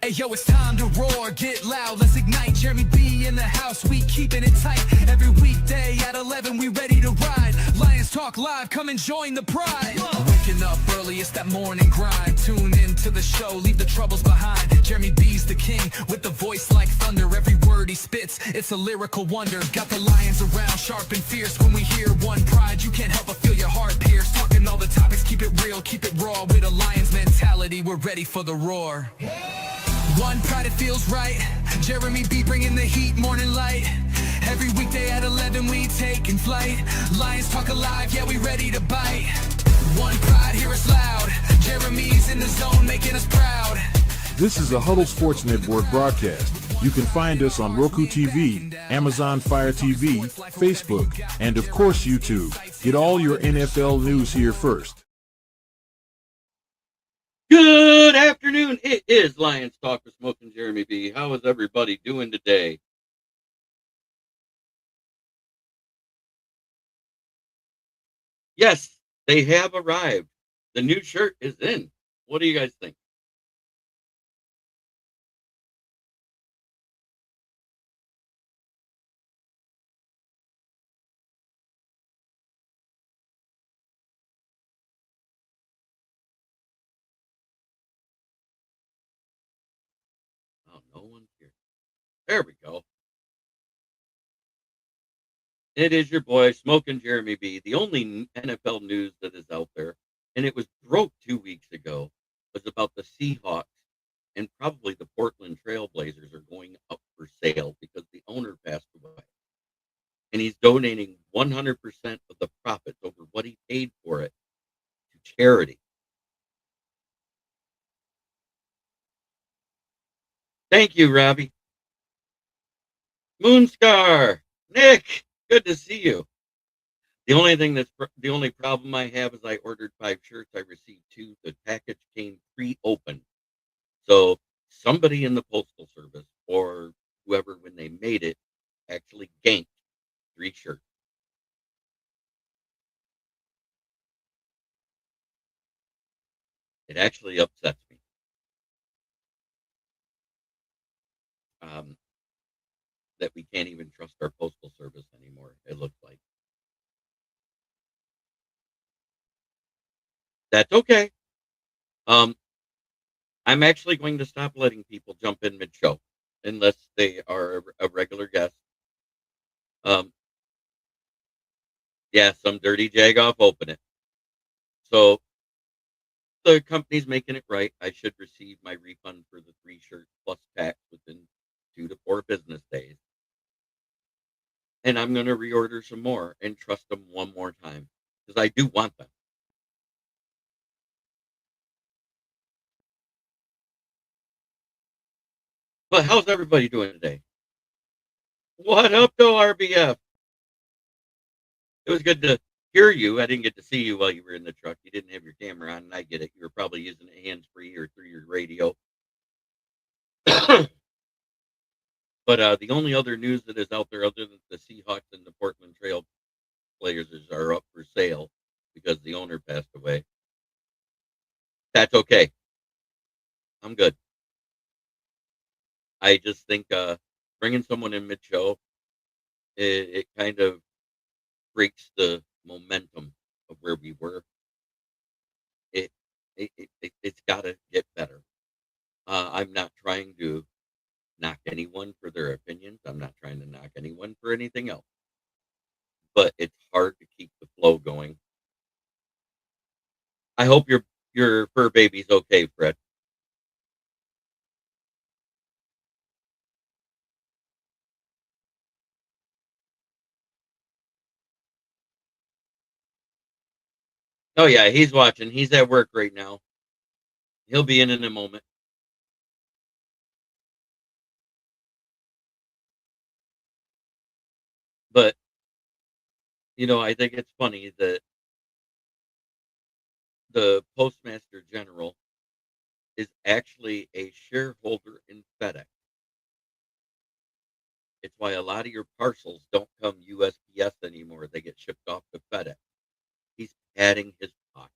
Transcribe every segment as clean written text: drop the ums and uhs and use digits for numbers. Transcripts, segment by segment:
Hey yo, it's time to roar, get loud, let's ignite. Jeremy B in the house, we keeping it tight. Every weekday at 11, we ready to ride. Lions Talk Live, come and join the pride. Waking up early, it's that morning grind. Tune in to the show, leave the troubles behind. Jeremy B's the king, with the voice like thunder. Every word he spits, it's a lyrical wonder. Got the lions around, sharp and fierce. When we hear one pride, you can't help but feel your heart pierce. Talking all the topics, keep it real, keep it raw. With a lion's mentality, we're ready for the roar. One pride, it feels right. Jeremy B bringing the heat, morning light. Every weekday at 11 we taking flight. Lions Talk Alive, yeah, we ready to bite. One pride, hear us loud. Jeremy's in the zone, making us proud. This is a Huddle Sports Network broadcast. You can find us on Roku TV, Amazon Fire TV, Facebook, and of course YouTube. Get all your NFL news here first. Good afternoon. It is Lions Talk with Smoke and Jeremy B. How is everybody doing today? Yes, they have arrived. The new shirt is in. What do you guys think? Oh, no one's here. There we go. It is your boy, Smoke and Jeremy B. The only NFL news that is out there, and it was broke 2 weeks ago, was about the Seahawks and probably the Portland Trailblazers are going up for sale because the owner passed away. And he's donating 100% of the profits over what he paid for it to charity. Thank you, Robbie. Moonscar, Nick, good to see you. The only problem I have is I ordered 5 shirts. I received 2. The package came pre-opened. So somebody in the postal service or whoever, when they made it, actually ganked 3 shirts. It actually upsets me. That we can't even trust our postal service anymore, it looks like. That's okay. I'm actually going to stop letting people jump in mid-show unless they are a regular guest. Yeah, some dirty jagoff open it. So the company's making it right. I should receive my refund for the 3 shirts plus tax within 2 to 4 business days. And I'm going to reorder some more and trust them one more time because I do want them. But how's everybody doing today? What up, though, RBF? It was good to hear you. I didn't get to see you while you were in the truck. You didn't have your camera on, and I get it. You were probably using it hands-free or through your radio. But the only other news that is out there other than the Seahawks and the Portland Trail Blazers are up for sale because the owner passed away. That's okay. I'm good. I just think bringing someone in mid-show, it kind of breaks the momentum of where we were. It's got to get better. I'm not trying to knock anyone for their opinions. I'm not trying to knock anyone for anything else. But it's hard to keep the flow going. I hope your fur baby's okay, Fred. Oh yeah, he's watching. He's at work right now. He'll be in a moment. But I think it's funny that the Postmaster General is actually a shareholder in FedEx. It's why a lot of your parcels don't come USPS anymore. They get shipped off to FedEx. He's padding his pocket.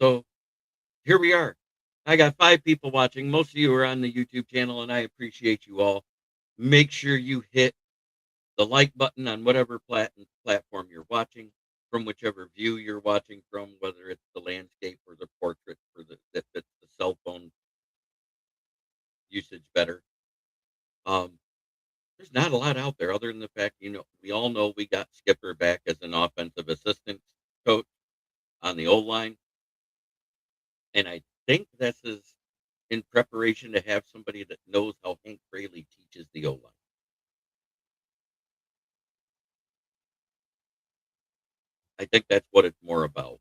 So here we are. I got 5 people watching. Most of you are on the YouTube channel, and I appreciate you all. Make sure you hit the like button on whatever platform you're watching, from whichever view you're watching from, whether it's the landscape or the portrait for that fits the cell phone usage better. Um, there's not a lot out there other than the fact, we all know we got Skipper back as an offensive assistant coach on the O line, and I think this is in preparation to have somebody that knows how Hank Fraley teaches the O line. I think that's what it's more about.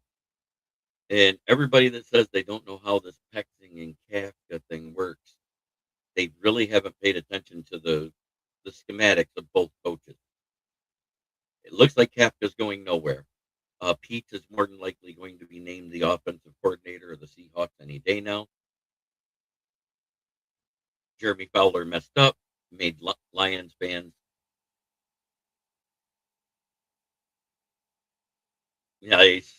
And everybody that says they don't know how this pexing and Kafka thing works, they really haven't paid attention to the schematics of both coaches. It looks like Kafka's going nowhere. Pete is more than likely going to be named the offensive coordinator of the Seahawks any day now. Jeremy Fowler messed up, made Lions fans nice,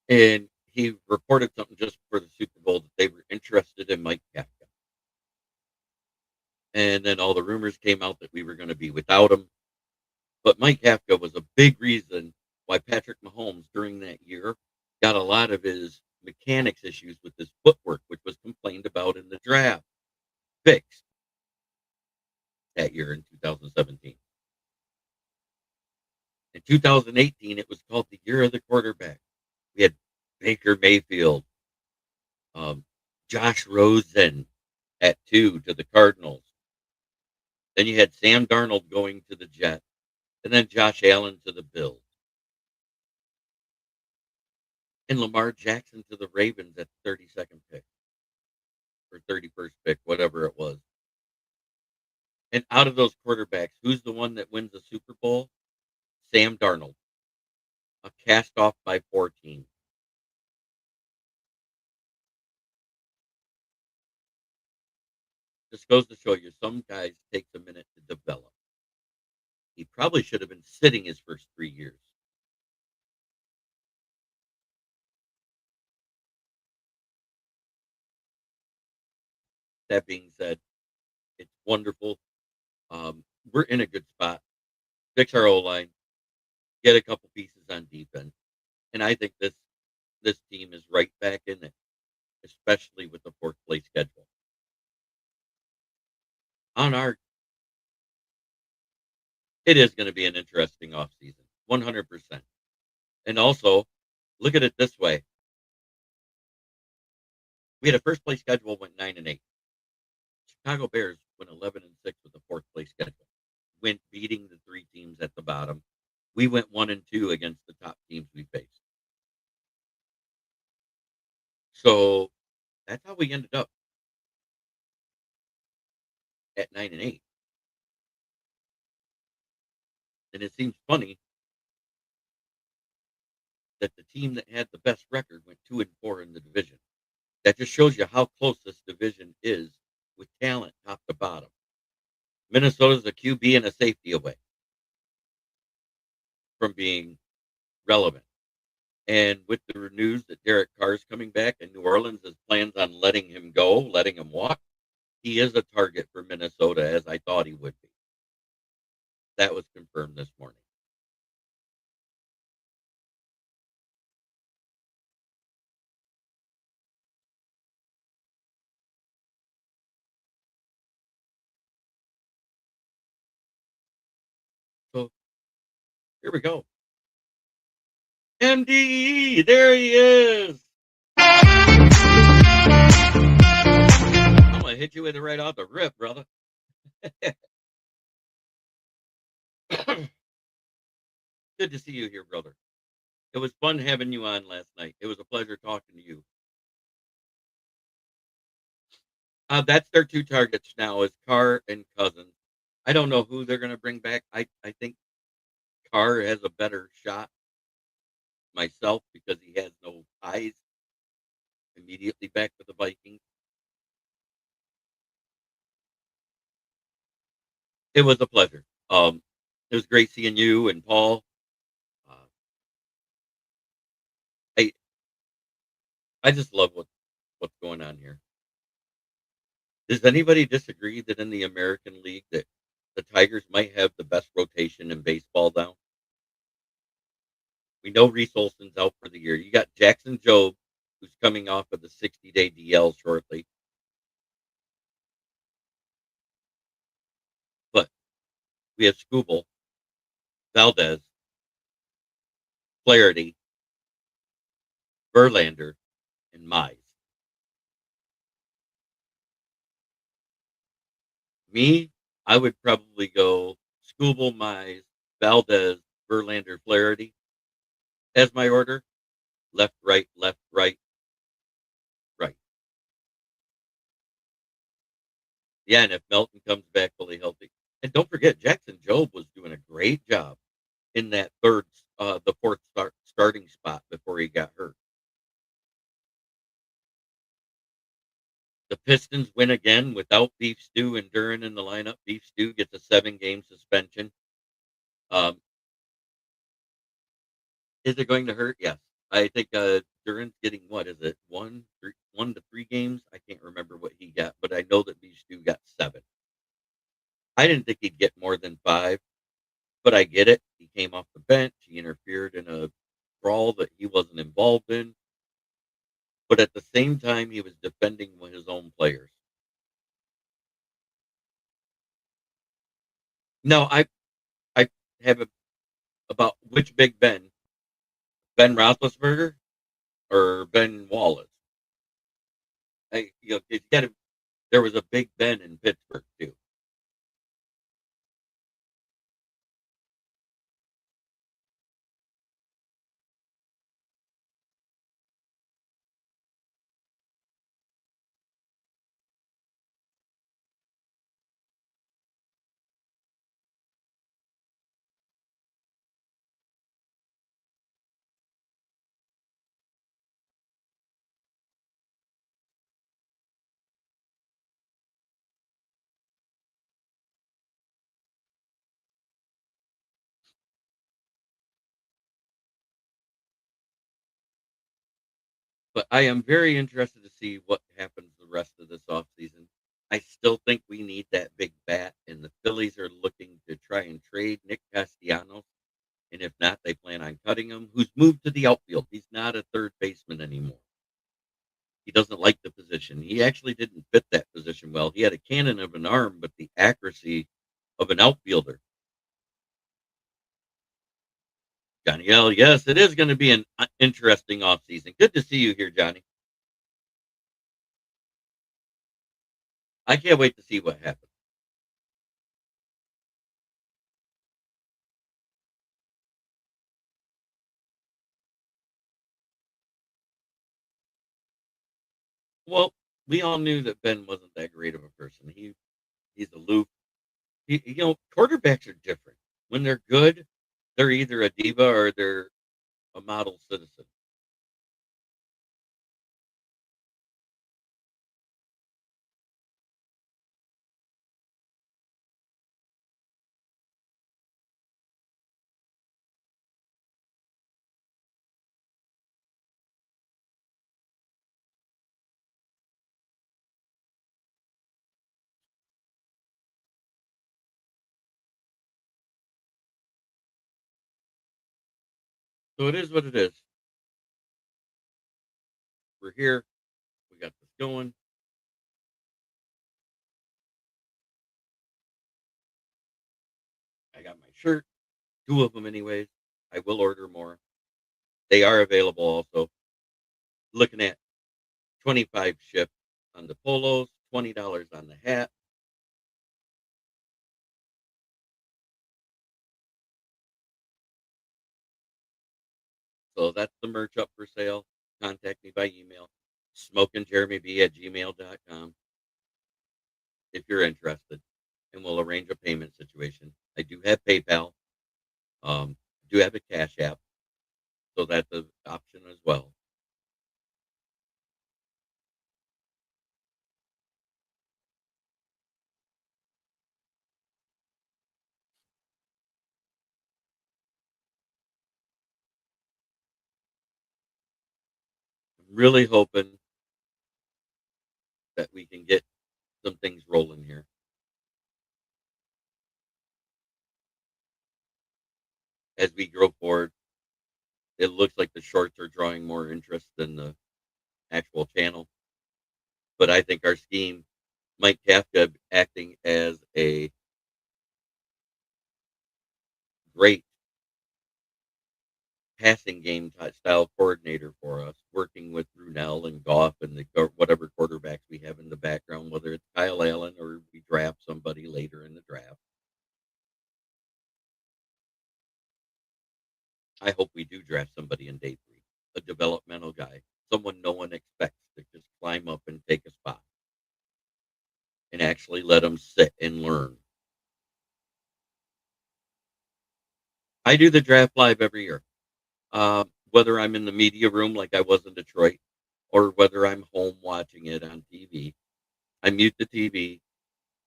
and he reported something just before the Super Bowl that they were interested in Mike Kafka. And then all the rumors came out that we were going to be without him. But Mike Kafka was a big reason why Patrick Mahomes during that year got a lot of his mechanics issues with his footwork, which was complained about in the draft, fixed that year in 2017. In 2018, it was called the year of the quarterback. We had Baker Mayfield, Josh Rosen at 2 to the Cardinals. Then you had Sam Darnold going to the Jets, and then Josh Allen to the Bills. And Lamar Jackson to the Ravens at the 32nd pick or 31st pick, whatever it was. And out of those quarterbacks, who's the one that wins the Super Bowl? Sam Darnold, a cast off by 14. This goes to show you some guys takes a minute to develop. He probably should have been sitting his first 3 years. That being said, it's wonderful. We're in a good spot. Fix our O line, get a couple pieces on defense, and I think this team is right back in it, especially with the fourth place schedule. On our, it is going to be an interesting offseason, 100%. And also, look at it this way: we had a first place schedule, went 9-8. Chicago Bears went 11-6 with the fourth place schedule, went beating the 3 teams at the bottom. We went 1-2 against the top teams we faced. So that's how we ended up at 9-8. And it seems funny that the team that had the best record went 2-4 in the division. That just shows you how close this division is with talent top to bottom. Minnesota's a QB and a safety away from being relevant. And with the news that Derek Carr is coming back and New Orleans has plans on letting him go, letting him walk, he is a target for Minnesota, as I thought he would be. That was confirmed this morning. So here we go. MDE, there he is. I'm gonna hit you with it right off the rip, brother. Good to see you here, brother. It was fun having you on last night. It was a pleasure talking to you. That's their 2 targets now is Carr and Cousins. I don't know who they're going to bring back. I think Carr has a better shot myself because he has no ties immediately back to the Vikings. It was a pleasure. It was great seeing you and Paul. I just love what's going on here. Does anybody disagree that in the American League that the Tigers might have the best rotation in baseball now? We know Reese Olson's out for the year. You got Jackson Jobe, who's coming off of the 60-day DL shortly. But we have Scooble, Valdez, Flaherty, Verlander, and Mize. Me, I would probably go Scooble, Mize, Valdez, Verlander, Flaherty as my order. Left, right, right. Yeah, and if Melton comes back fully healthy. And don't forget, Jackson Jobe was doing a great job in that the fourth starting spot before he got hurt. The Pistons win again without Beef Stew and Duran in the lineup. Beef Stew gets a 7-game suspension. Um, is it going to hurt? Yes. I think Duran's getting what is it? 1 to 3 games? I can't remember what he got, but I know that Beef Stew got 7. I didn't think he'd get more than 5, but I get it. He came off the bench. He interfered in a brawl that he wasn't involved in. But at the same time, he was defending his own players. No, I have about which Big Ben Roethlisberger or Ben Wallace. It's got to. There was a Big Ben in Pittsburgh too. But I am very interested to see what happens the rest of this offseason. I still think we need that big bat, and the Phillies are looking to try and trade Nick Castellanos. And if not, they plan on cutting him, who's moved to the outfield. He's not a third baseman anymore. He doesn't like the position. He actually didn't fit that position well. He had a cannon of an arm, but the accuracy of an outfielder. Johnny L, yes, it is going to be an interesting offseason. Good to see you here, Johnny. I can't wait to see what happens. Well, we all knew that Ben wasn't that great of a person. He's aloof. Quarterbacks are different. When they're good, they're either a diva or they're a model citizen. So it is what it is. We're here. We got this going. I got my shirt, 2 of them anyways. I will order more. They are available also. Looking at 25 ship on the polos, $20 on the hat. So that's the merch up for sale. Contact me by email, smokingjeremyb@gmail.com if you're interested, and we'll arrange a payment situation. I do have PayPal. Do have a Cash App, so that's an option as well. Really hoping that we can get some things rolling here. As we grow forward, it looks like the shorts are drawing more interest than the actual channel. But I think our scheme, Mike Kafka acting as a great passing game style coordinator for us, working with Brunell and Goff and whatever quarterbacks we have in the background, whether it's Kyle Allen or we draft somebody later in the draft. I hope we do draft somebody in day 3, a developmental guy, someone no one expects to just climb up and take a spot and actually let them sit and learn. I do the draft live every year. Whether I'm in the media room like I was in Detroit or whether I'm home watching it on TV, I mute the TV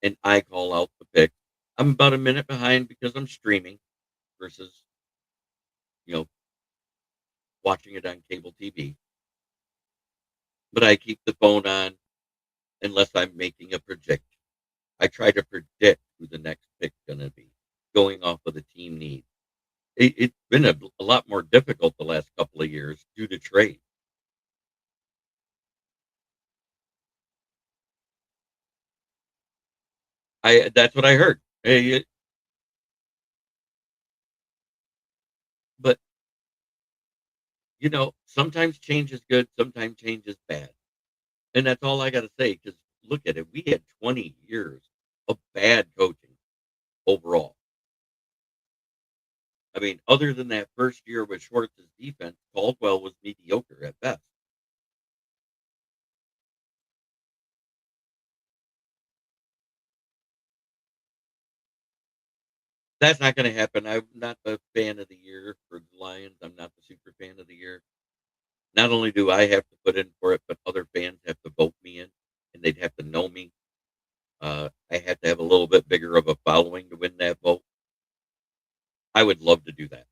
and I call out the pick. I'm about a minute behind because I'm streaming versus, you know, watching it on cable TV. But I keep the phone on unless I'm making a prediction. I try to predict who the next pick's going to be, going off of the team need. It's been a lot more difficult the last couple of years due to trade. That's what I heard. But sometimes change is good, sometimes change is bad, and that's all I got to say. Because look at it, we had 20 years of bad coaching overall. I mean, other than that first year with Schwartz's defense, Caldwell was mediocre at best. That's not going to happen. I'm not the fan of the year for the Lions. I'm not the super fan of the year. Not only do I have to put in for it, but other fans have to vote me in, and they'd have to know me. I have to have a little bit bigger of a following to win that vote. I would love to do that.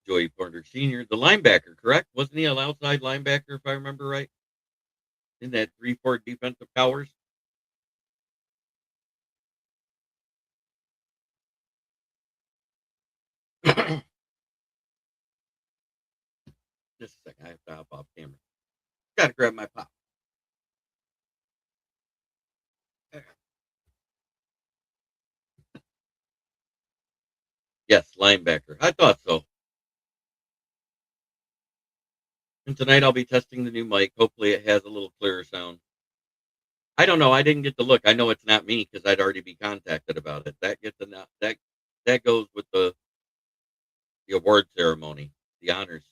Joey Porter Sr., the linebacker, correct? Wasn't he an outside linebacker, if I remember right? In that 3-4 defensive powers? Just a second. I have to hop off camera. Got to grab my pop. Yes, linebacker. I thought so. And tonight I'll be testing the new mic. Hopefully it has a little clearer sound. I don't know. I didn't get to look. I know it's not me because I'd already be contacted about it. That goes with the award ceremony, the honors.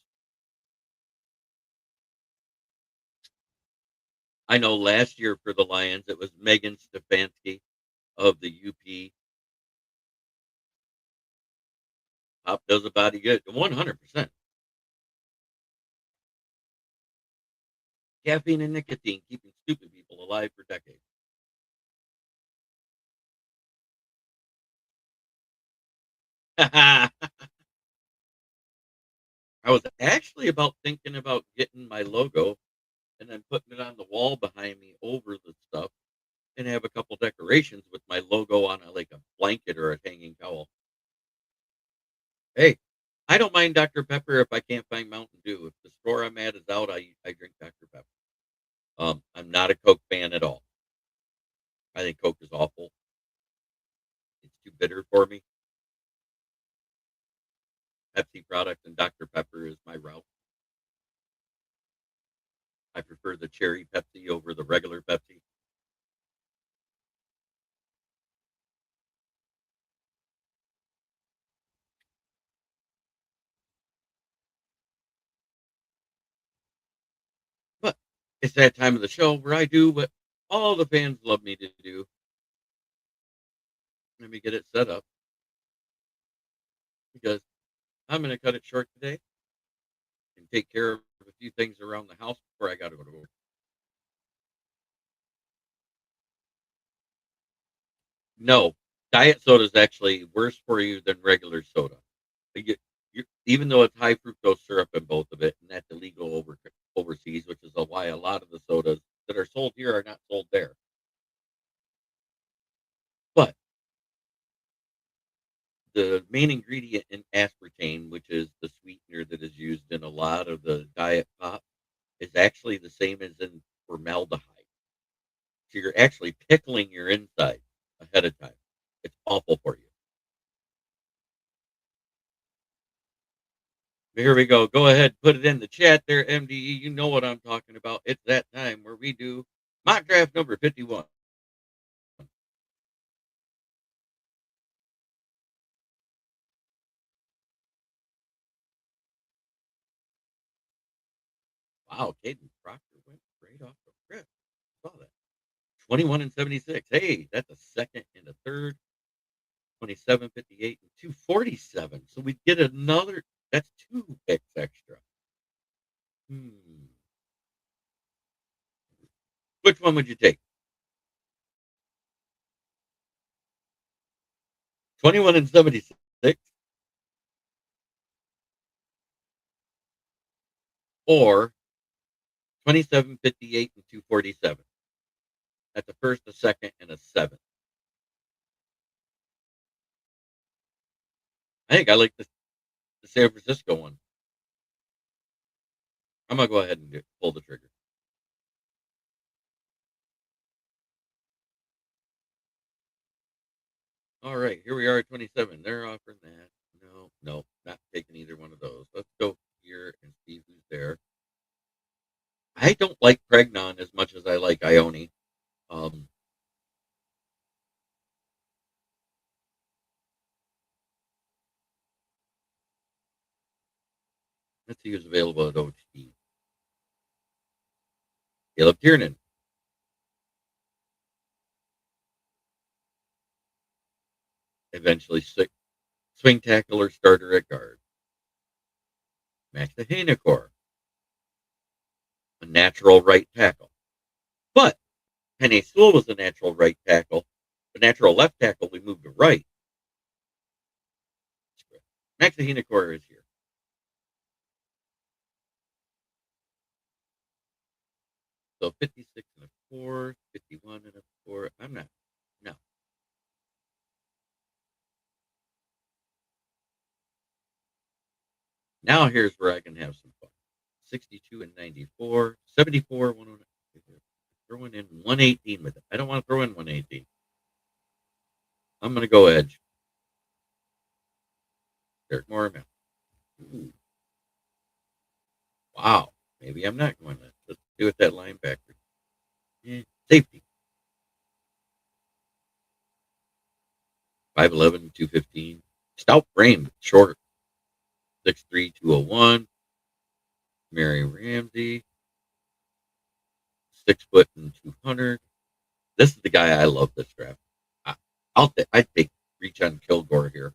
I know last year for the Lions it was Megan Stefanski of the UP. Pop does about good, 100%. Caffeine and nicotine keeping stupid people alive for decades. I was actually about thinking about getting my logo and then putting it on the wall behind me over the stuff and have a couple decorations with my logo on like a blanket or a hanging towel. Hey, I don't mind Dr. Pepper if I can't find Mountain Dew. If the store I'm at is out, I drink Dr. Pepper. I'm not a Coke fan at all. I think Coke is awful. It's too bitter for me. Pepsi product and Dr. Pepper is my route. I prefer the cherry Pepsi over the regular Pepsi. But it's that time of the show where I do what all the fans love me to do. Let me get it set up because I'm going to cut it short today and take care of a few things around the house before I got to go to work. No, diet soda is actually worse for you than regular soda. You, Even though it's high fructose syrup in both of it, and that's illegal overseas, which is why a lot of the sodas that are sold here are not sold there. But the main ingredient in aspartame, which is the sweetener that is used in a lot of the diet pop, is actually the same as in formaldehyde. So you're actually pickling your insides ahead of time. It's awful for you. Here we go. Go ahead, put it in the chat there, MDE. You know what I'm talking about. It's that time where we do mock draft number 51. Wow, Caden Proctor went straight off the rip. Saw that. 21 and 76. Hey, that's a second and a third. 27, 58, and 247. So we get another. That's 2 picks extra. Hmm. Which one would you take? 21 and 76 or 27, 58, and 247. That's a first, a second, and a seventh. I think I like the San Francisco one. I'm gonna go ahead and pull the trigger. All right, here we are at 27. They're offering that. No, no, not taking either one of those. Let's go here and see who's there. I don't like Pregnon as much as I like Ione. Um, let's see who's available at OT. Caleb Tiernan. Eventually swing tackle or starter at guard. Max Hanacor, a natural right tackle. But Penny Sewell was a natural right tackle. The natural left tackle, we moved to right. Max Hanacor is here. So 56 and a 4, 51 and a 4. I'm not. No. Now here's where I can have some fun. 62 and 94, 74, 109. Throwing in 118 with it. I don't want to throw in 118. I'm going to go edge. Derek Mormon. Ooh. Wow. Maybe I'm not going to. Let's do it that linebacker. Safety. 5'11", 215. Stout frame, short. 6'3", 201. Mary Ramsey. 6 foot and 200. This is the guy I love this draft. I'd take reach on Kilgore here.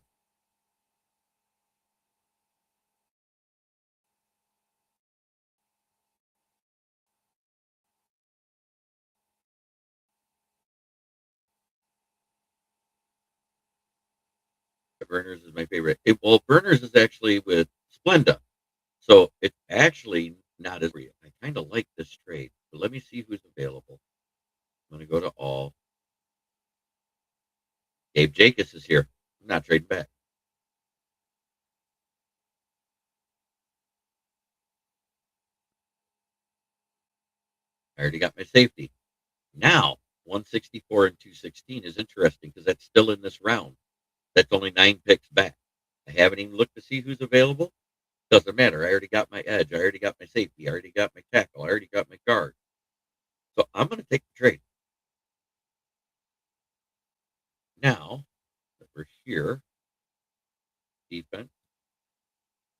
Burners is my favorite. Well, Burners is actually with Splenda. So it's actually not as real. I kind of like this trade. So let me see who's available. I'm going to go to all. Dave Jacobs is here. I'm not trading back. I already got my safety. Now, 164 and 216 is interesting because that's still in this round. That's only 9 picks back. I haven't even looked to see who's available. Doesn't matter. I already got my edge. I already got my safety. I already got my tackle. I already got my guard. So I'm going to take the trade. Now that we're here, defense,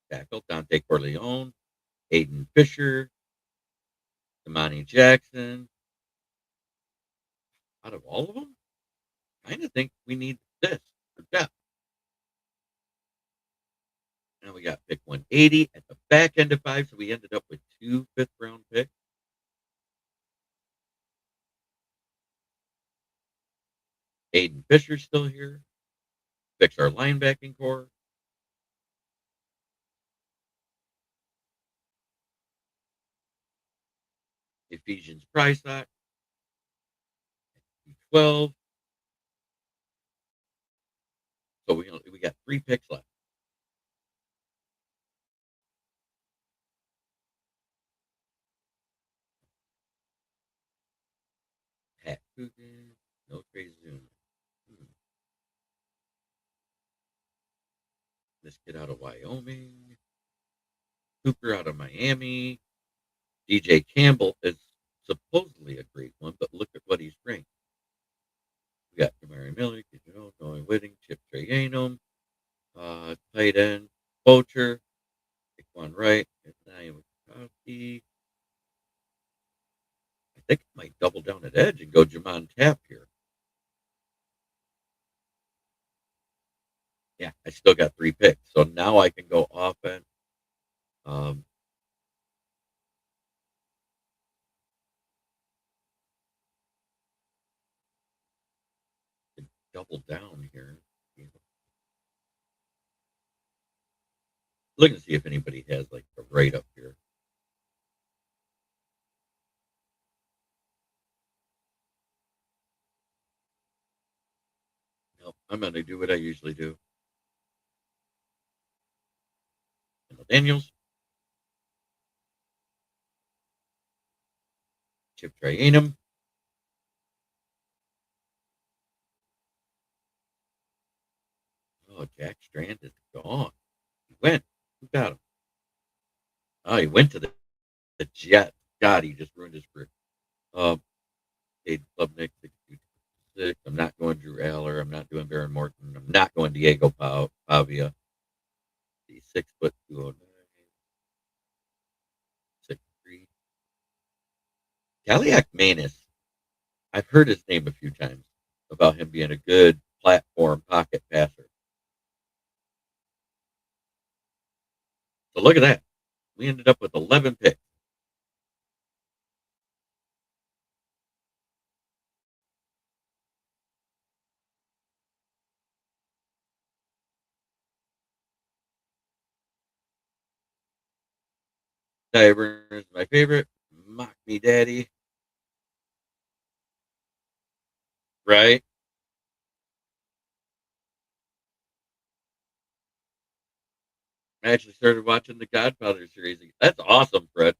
tackle, Dante Corleone, Aiden Fisher, Damani Jackson. Out of all of them, I kind of think we need this for depth. Now we got pick 180 at the back end of 5, so we ended up with 2 fifth-round picks. Aiden Fisher's still here. Fix our linebacking core. Ephesians Prysock, 12. So we got 3 picks left. Pat Coogan, no Trey Zoom. This kid out of Wyoming. Cooper out of Miami. DJ Campbell is supposedly a great one, but look at what he's ranked. We got Kamari Miller, Noah Whitting, Chip Trayanum, tight end, Poacher, Saquon Wright, and Naim Kowski. I think I might double down at edge and go Jamon Tapp here. Yeah, I still got 3 picks, so now I can go offense. Double down here. Looking to see if anybody has like a write up here. No, I'm going to do what I usually do. Daniels, Chip Trayanum, oh, Jack Strand is gone. He went. Who got him? Oh, he went to the Jets. God, he just ruined his career. Aiden Klubnik, 6'6". I'm not going Drew Aller. I'm not doing Baron Morton. I'm not going Diego Pavia. He's 6'209". 6'3". Kaliak Manis. I've heard his name a few times about him being a good platform pocket passer. So look at that. We ended up with 11 picks. Tyburn is my favorite. Mock me, daddy. Right? I actually started watching the Godfather series. That's awesome, Fred.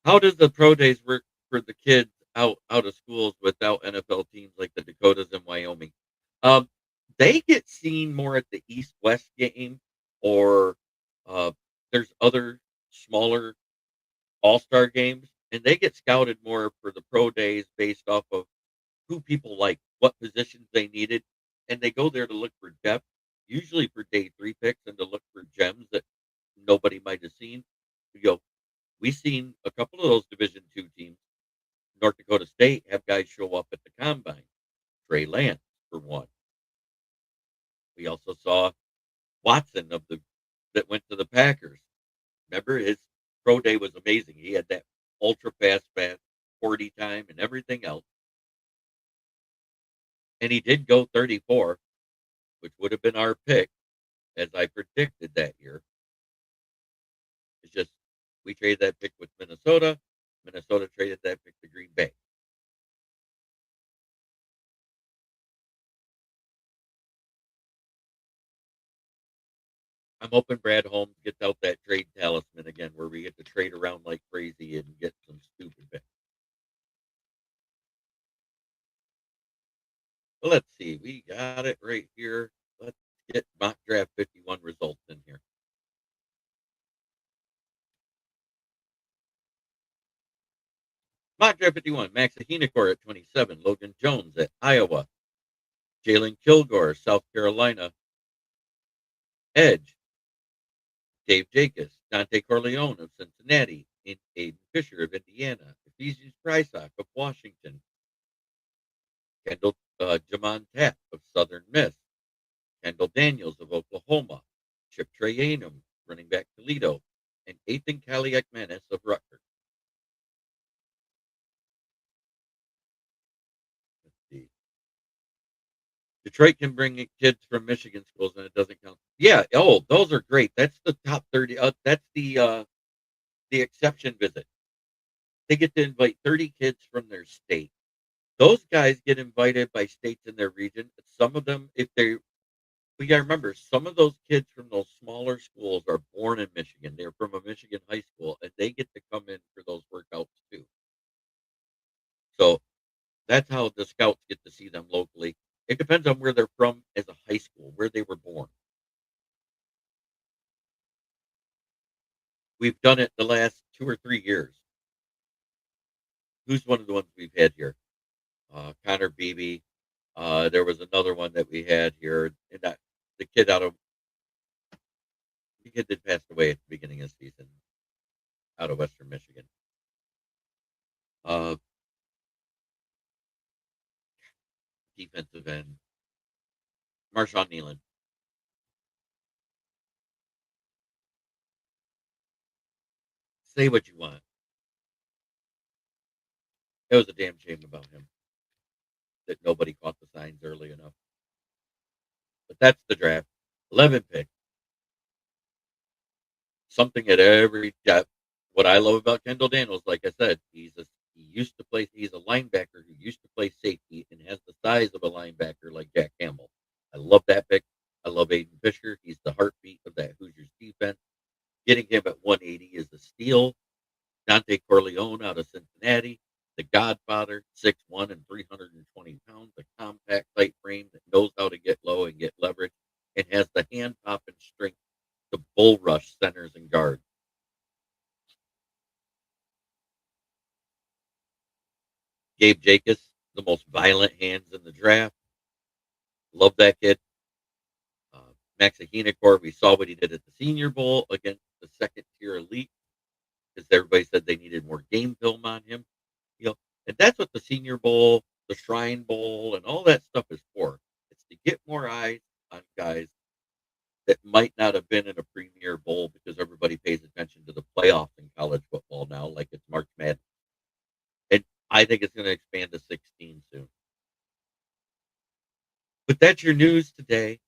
How does the pro days work for the kids out of schools without NFL teams like the Dakotas and Wyoming? Um, they get seen more at the East-West game, or uh, there's other smaller all-star games, and they get scouted more for the pro days based off of who people like, what positions they needed, and they go there to look for depth, usually for day 3 picks, and to look for gems that nobody might have seen. You know, we've seen a couple of those Division II teams. North Dakota State have guys show up at the combine. Trey Lance, for one. We also saw Watson that went to the Packers. Remember, his pro day was amazing. He had that ultra fast 40 time and everything else. And he did go 34, which would have been our pick, as I predicted that year. It's just we traded that pick with Minnesota. Minnesota traded that pick to Green Bay. I'm hoping Brad Holmes gets out that trade talisman again, where we get to trade around like crazy and get some stupid picks. Well, let's see. We got it right here. Let's get mock draft 51 results in here. Mock draft 51. Max Ahinacor at 27. Logan Jones at Iowa. Jalen Kilgore, South Carolina. Edge. Dave Jacobs. Dante Corleone of Cincinnati. Aiden Fisher of Indiana. Ephesians Prysock of Washington. Kendall Jamon Tapp of Southern Miss. Kendall Daniels of Oklahoma. Chip Trayanum, running back Toledo. And Ethan Kaliak Manis of Rutgers. Let's see. Detroit can bring in kids from Michigan schools, and it doesn't count. Yeah. Oh, those are great. That's the top 30. That's the exception visit. They get to invite 30 kids from their state. Those guys get invited by states in their region. Some of them, we got to remember, some of those kids from those smaller schools are born in Michigan. They're from a Michigan high school, and they get to come in for those workouts too. So that's how the scouts get to see them locally. It depends on where they're from as a high school, where they were born. We've done it the last 2 or 3 years. Who's one of the ones we've had here? Connor Beebe. There was another one that we had here, and that the kid that passed away at the beginning of the season out of Western Michigan. Defensive end, Marshawn Nealon. Say what you want. It was a damn shame about him that nobody caught the signs early enough. But that's the draft. 11 pick. Something at every depth. What I love about Kendall Daniels, like I said, he's a linebacker who used to play safety and has the size of a linebacker like Jack Campbell. I love that pick. I love Aiden Fisher. He's the heartbeat of that Hoosiers defense. Getting him at 180 is a steal. Dante Corleone out of Cincinnati. The Godfather, 6'1" and 320 pounds, a compact, tight frame that knows how to get low and get leverage, and has the hand pop and strength to bull rush centers and guards. Gabe Jacobs, the most violent hands in the draft. Love that kid. Max Ahinacor, we saw what he did at the Senior Bowl against the second-tier elite because everybody said they needed more game film on him. And that's what the Senior Bowl, the Shrine Bowl, and all that stuff is for. It's to get more eyes on guys that might not have been in a premier bowl because everybody pays attention to the playoffs in college football now, like it's March Madness. And I think it's going to expand to 16 soon. But that's your news today.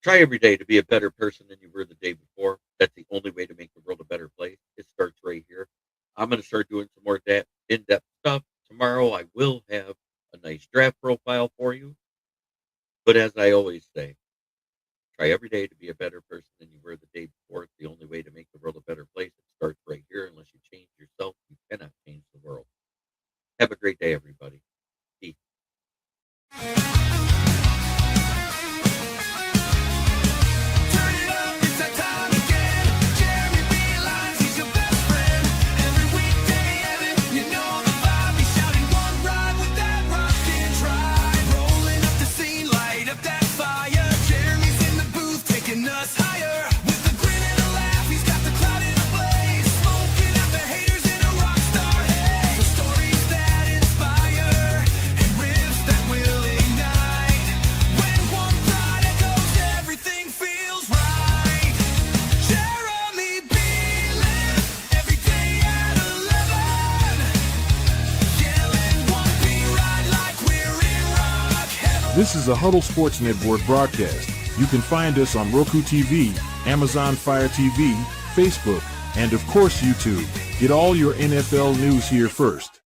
Try every day to be a better person than you were the day before. That's the only way to make the world a better place. It starts right here. I'm going to start doing some more in-depth stuff. Tomorrow I will have a nice draft profile for you. But as I always say, try every day to be a better person than you were the day before. It's the only way to make the world a better place. It starts right here. Unless you change yourself, you cannot change the world. Have a great day, everybody. Peace. This is a Huddle Sports Network broadcast. You can find us on Roku TV, Amazon Fire TV, Facebook, and of course YouTube. Get all your NFL news here first.